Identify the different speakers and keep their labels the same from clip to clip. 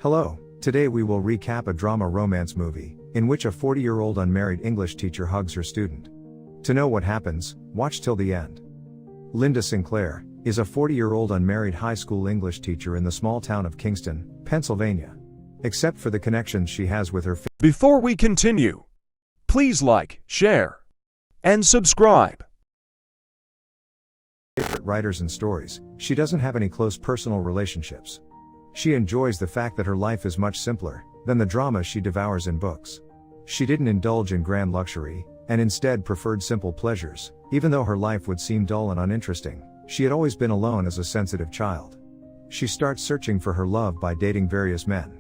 Speaker 1: Hello, today we will recap a drama romance movie, in which a 40-year-old unmarried English teacher hugs her student. To know what happens, watch till the end. Linda Sinclair is a 40-year-old unmarried high school English teacher in the small town of Kingston, Pennsylvania. Except for the connections she has with her
Speaker 2: Before we continue, please like, share, and subscribe.
Speaker 1: favorite writers and stories, she doesn't have any close personal relationships. She enjoys the fact that her life is much simpler than the drama she devours in books. She didn't indulge in grand luxury, and instead preferred simple pleasures. Even though her life would seem dull and uninteresting, she had always been alone as a sensitive child. She starts searching for her love by dating various men.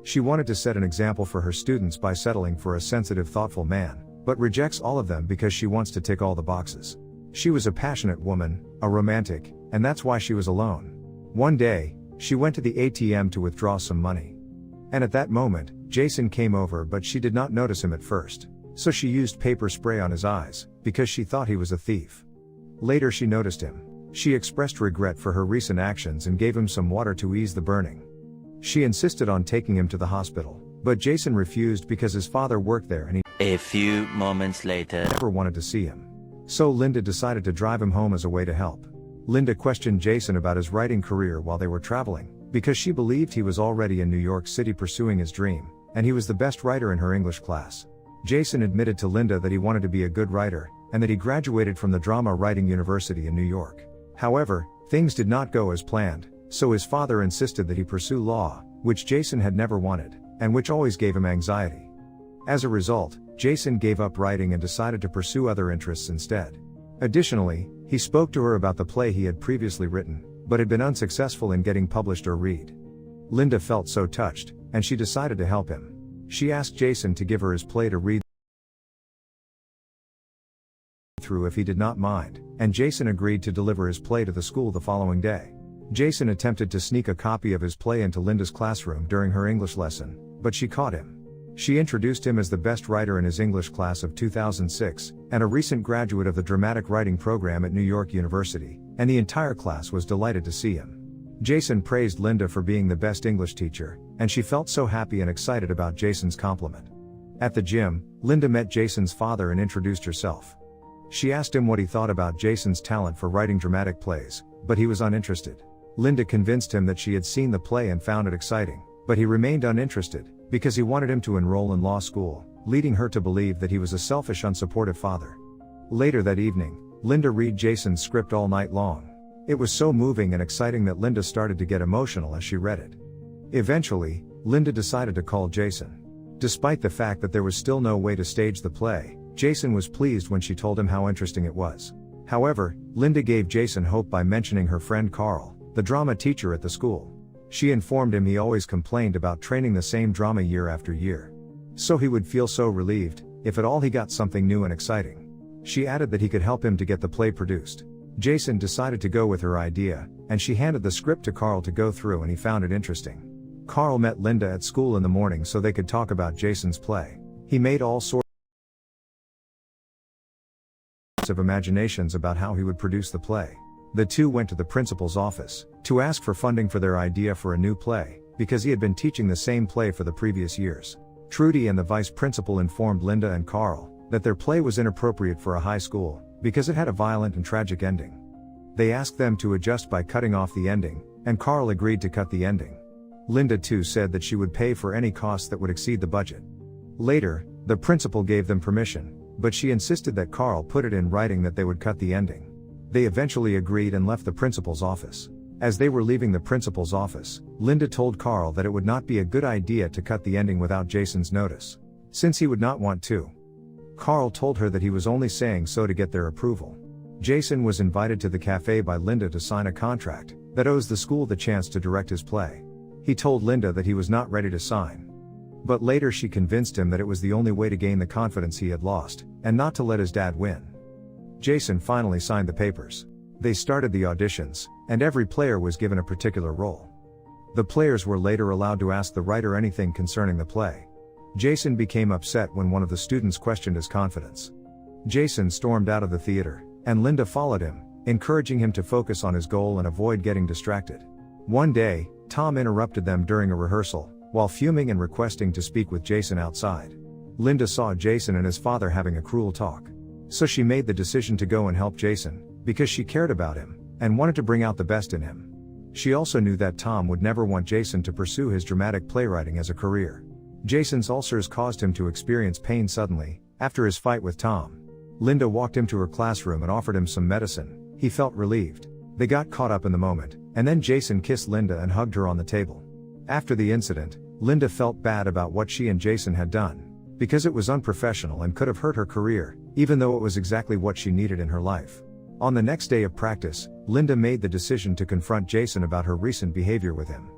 Speaker 1: She wanted to set an example for her students by settling for a sensitive, thoughtful man, but rejects all of them because she wants to tick all the boxes. She was a passionate woman, a romantic, and that's why she was alone. One day, she went to the ATM to withdraw some money. And at that moment, Jason came over, but she did not notice him at first. So she used paper spray on his eyes, because she thought he was a thief. Later she noticed him. She expressed regret for her recent actions and gave him some water to ease the burning. She insisted on taking him to the hospital, but Jason refused because his father worked there and he
Speaker 3: A few moments later.
Speaker 1: never wanted to see him. So Linda decided to drive him home as a way to help. Linda questioned Jason about his writing career while they were traveling, because she believed he was already in New York City pursuing his dream, and he was the best writer in her English class. Jason admitted to Linda that he wanted to be a good writer, and that he graduated from the Drama Writing University in New York. However, things did not go as planned, so his father insisted that he pursue law, which Jason had never wanted, and which always gave him anxiety. As a result, Jason gave up writing and decided to pursue other interests instead. Additionally, he spoke to her about the play he had previously written, but had been unsuccessful in getting published or read. Linda felt so touched, and she decided to help him. She asked Jason to give her his play to read through if he did not mind, and Jason agreed to deliver his play to the school the following day. Jason attempted to sneak a copy of his play into Linda's classroom during her English lesson, but she caught him. She introduced him as the best writer in his English class of 2006, and a recent graduate of the dramatic writing program at New York University, and the entire class was delighted to see him. Jason praised Linda for being the best English teacher, and she felt so happy and excited about Jason's compliment. At the gym, Linda met Jason's father and introduced herself. She asked him what he thought about Jason's talent for writing dramatic plays, but he was uninterested. Linda convinced him that she had seen the play and found it exciting, but he remained uninterested, because he wanted him to enroll in law school, leading her to believe that he was a selfish, unsupportive father. Later that evening, Linda read Jason's script all night long. It was so moving and exciting that Linda started to get emotional as she read it. Eventually, Linda decided to call Jason. Despite the fact that there was still no way to stage the play, Jason was pleased when she told him how interesting it was. However, Linda gave Jason hope by mentioning her friend Carl, the drama teacher at the school. She informed him he always complained about training the same drama year after year. So he would feel so relieved, if at all he got something new and exciting. She added that he could help him to get the play produced. Jason decided to go with her idea, and she handed the script to Carl to go through, and he found it interesting. Carl met Linda at school in the morning so they could talk about Jason's play. He made all sorts of imaginations about how he would produce the play. The two went to the principal's office to ask for funding for their idea for a new play, because he had been teaching the same play for the previous years. Trudy and the vice principal informed Linda and Carl that their play was inappropriate for a high school, because it had a violent and tragic ending. They asked them to adjust by cutting off the ending, and Carl agreed to cut the ending. Linda too said that she would pay for any costs that would exceed the budget. Later, the principal gave them permission, but she insisted that Carl put it in writing that they would cut the ending. They eventually agreed and left the principal's office. As they were leaving the principal's office, Linda told Carl that it would not be a good idea to cut the ending without Jason's notice, since he would not want to. Carl told her that he was only saying so to get their approval. Jason was invited to the cafe by Linda to sign a contract that owes the school the chance to direct his play. He told Linda that he was not ready to sign. But later she convinced him that it was the only way to gain the confidence he had lost, and not to let his dad win. Jason finally signed the papers. They started the auditions, and every player was given a particular role. The players were later allowed to ask the writer anything concerning the play. Jason became upset when one of the students questioned his confidence. Jason stormed out of the theater, and Linda followed him, encouraging him to focus on his goal and avoid getting distracted. One day, Tom interrupted them during a rehearsal, while fuming and requesting to speak with Jason outside. Linda saw Jason and his father having a cruel talk. So she made the decision to go and help Jason, because she cared about him, and wanted to bring out the best in him. She also knew that Tom would never want Jason to pursue his dramatic playwriting as a career. Jason's ulcers caused him to experience pain suddenly, after his fight with Tom. Linda walked him to her classroom and offered him some medicine. He felt relieved. They got caught up in the moment, and then Jason kissed Linda and hugged her on the table. After the incident, Linda felt bad about what she and Jason had done, because it was unprofessional and could have hurt her career, even though it was exactly what she needed in her life. On the next day of practice, Linda made the decision to confront Jason about her recent behavior with him.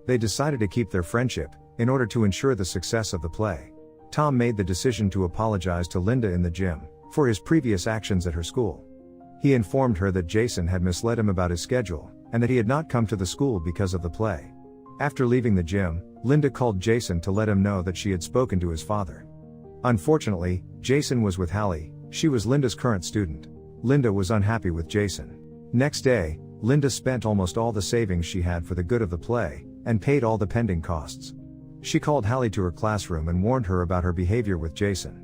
Speaker 1: They decided to keep their friendship, in order to ensure the success of the play. Tom made the decision to apologize to Linda in the gym, for his previous actions at her school. He informed her that Jason had misled him about his schedule, and that he had not come to the school because of the play. After leaving the gym, Linda called Jason to let him know that she had spoken to his father. Unfortunately, Jason was with Hallie. She was Linda's current student. Linda was unhappy with Jason. Next day, Linda spent almost all the savings she had for the good of the play, and paid all the pending costs. She called Hallie to her classroom and warned her about her behavior with Jason.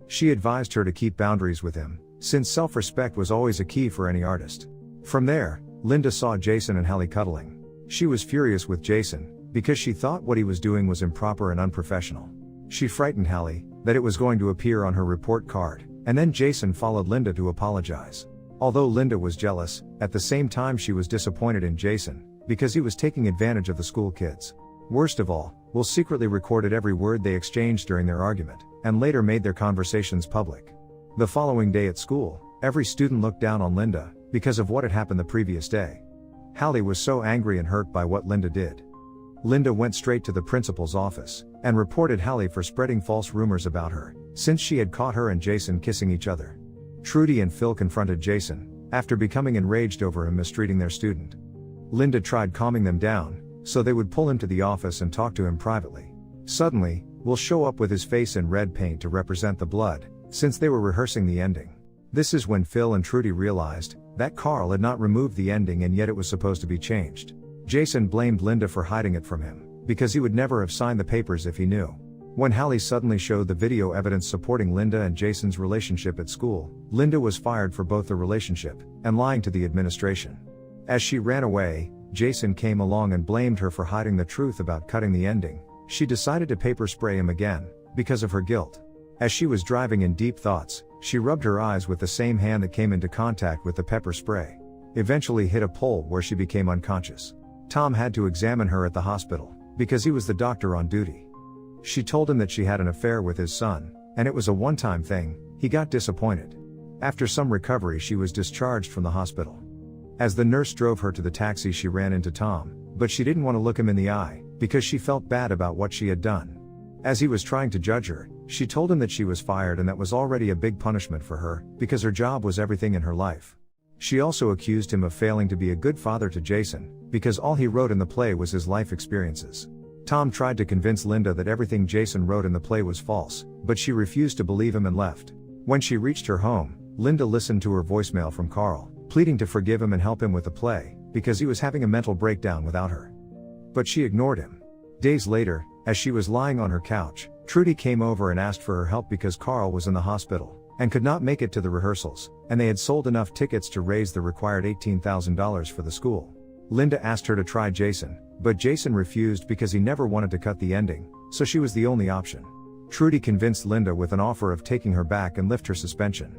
Speaker 1: She advised her to keep boundaries with him, since self-respect was always a key for any artist. From there, Linda saw Jason and Hallie cuddling. She was furious with Jason, because she thought what he was doing was improper and unprofessional. She frightened Hallie that it was going to appear on her report card, and then Jason followed Linda to apologize. Although Linda was jealous, at the same time she was disappointed in Jason, because he was taking advantage of the school kids. Worst of all, Will secretly recorded every word they exchanged during their argument, and later made their conversations public. The following day at school, every student looked down on Linda, because of what had happened the previous day. Hallie was so angry and hurt by what Linda did. Linda went straight to the principal's office, and reported Hallie for spreading false rumors about her, since she had caught her and Jason kissing each other. Trudy and Phil confronted Jason, after becoming enraged over him mistreating their student. Linda tried calming them down, so they would pull him to the office and talk to him privately. Suddenly, Will show up with his face in red paint to represent the blood, since they were rehearsing the ending. This is when Phil and Trudy realized that Carl had not removed the ending and yet it was supposed to be changed. Jason blamed Linda for hiding it from him, because he would never have signed the papers if he knew. When Hallie suddenly showed the video evidence supporting Linda and Jason's relationship at school, Linda was fired for both the relationship and lying to the administration. As she ran away, Jason came along and blamed her for hiding the truth about cutting the ending. She decided to paper spray him again, because of her guilt. As she was driving in deep thoughts, she rubbed her eyes with the same hand that came into contact with the pepper spray. Eventually hit a pole where she became unconscious. Tom had to examine her at the hospital, because he was the doctor on duty. She told him that she had an affair with his son, and it was a one-time thing. He got disappointed. After some recovery, she was discharged from the hospital. As the nurse drove her to the taxi, she ran into Tom, but she didn't want to look him in the eye, because she felt bad about what she had done. As he was trying to judge her, she told him that she was fired and that was already a big punishment for her, because her job was everything in her life. She also accused him of failing to be a good father to Jason, because all he wrote in the play was his life experiences. Tom tried to convince Linda that everything Jason wrote in the play was false, but she refused to believe him and left. When she reached her home, Linda listened to her voicemail from Carl, pleading to forgive him and help him with the play, because he was having a mental breakdown without her. But she ignored him. Days later, as she was lying on her couch, Trudy came over and asked for her help because Carl was in the hospital, and could not make it to the rehearsals, and they had sold enough tickets to raise the required $18,000 for the school. Linda asked her to try Jason, but Jason refused because he never wanted to cut the ending, so she was the only option. Trudy convinced Linda with an offer of taking her back and lift her suspension.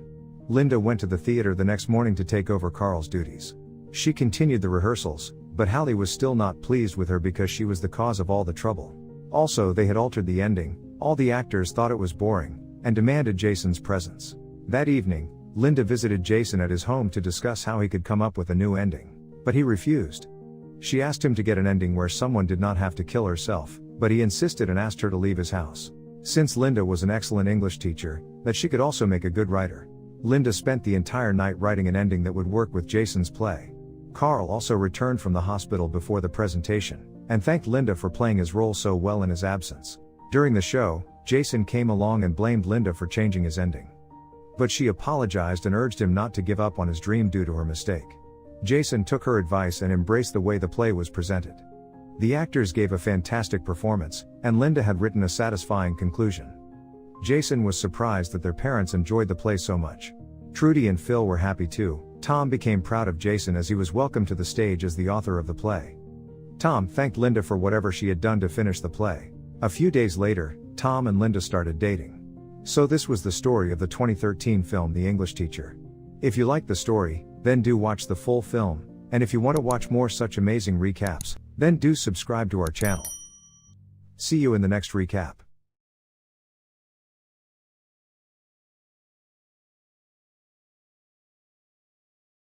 Speaker 1: Linda went to the theater the next morning to take over Carl's duties. She continued the rehearsals, but Hallie was still not pleased with her because she was the cause of all the trouble. Also, they had altered the ending. All the actors thought it was boring, and demanded Jason's presence. That evening, Linda visited Jason at his home to discuss how he could come up with a new ending. But he refused. She asked him to get an ending where someone did not have to kill herself, but he insisted and asked her to leave his house. Since Linda was an excellent English teacher, that she could also make a good writer. Linda spent the entire night writing an ending that would work with Jason's play. Carl also returned from the hospital before the presentation, and thanked Linda for playing his role so well in his absence. During the show, Jason came along and blamed Linda for changing his ending. But she apologized and urged him not to give up on his dream due to her mistake. Jason took her advice and embraced the way the play was presented. The actors gave a fantastic performance, and Linda had written a satisfying conclusion. Jason was surprised that their parents enjoyed the play so much. Trudy and Phil were happy too. Tom became proud of Jason as he was welcomed to the stage as the author of the play. Tom thanked Linda for whatever she had done to finish the play. A few days later, Tom and Linda started dating. So this was the story of the 2013 film The English Teacher. If you like the story, then do watch the full film, and if you want to watch more such amazing recaps, then do subscribe to our channel. See you in the next recap.